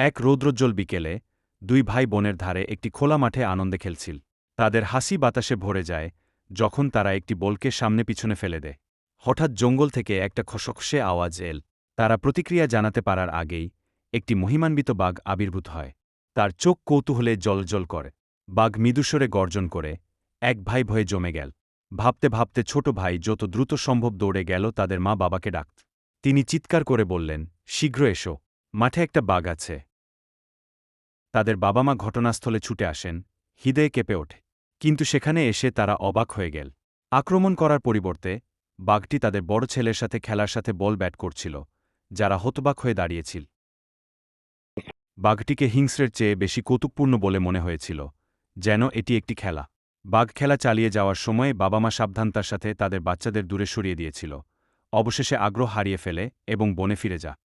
এক রৌদ্রোজ্জ্বল বিকেলে দুই ভাই বোনের ধারে একটি খোলা মাঠে আনন্দে খেলছিল। তাদের হাসি বাতাসে ভরে যায় যখন তারা একটি বলকে সামনে পিছনে ফেলে দেয়। হঠাৎ জঙ্গল থেকে একটা খসখসে আওয়াজ এল। তারা প্রতিক্রিয়া জানাতে পারার আগেই একটি মহিমান্বিত বাঘ আবির্ভূত হয়। তার চোখ কৌতূহলে জ্বলজ্বল করে। বাঘ মৃদুস্বরে গর্জন করে। এক ভাই ভয়ে জমে গেল। ভাবতে ভাবতে ছোট ভাই যত দ্রুত সম্ভব দৌড়ে গেল তাদের মা বাবাকে ডাকত। তিনি চিৎকার করে বললেন, শীঘ্র এসো, মাঠে একটা বাঘ আছে। তাদের বাবা মা ঘটনাস্থলে ছুটে আসেন, হৃদয়ে কেঁপে ওঠে। কিন্তু সেখানে এসে তারা অবাক হয়ে গেল। আক্রমণ করার পরিবর্তে বাঘটি তাদের বড় ছেলের সাথে খেলার সাথে বল ব্যাট করছিল, যারা হতবাক হয়ে দাঁড়িয়েছিল। বাঘটিকে হিংস্রের চেয়ে বেশি কৌতুকপূর্ণ বলে মনে হয়েছিল, যেন এটি একটি খেলা। বাঘ খেলা চালিয়ে যাওয়ার সময় বাবা মা সাবধানতার সাথে তাদের বাচ্চাদের দূরে সরিয়ে দিয়েছিল। অবশেষে আগ্রহ হারিয়ে ফেলে এবং বনে ফিরে যায়।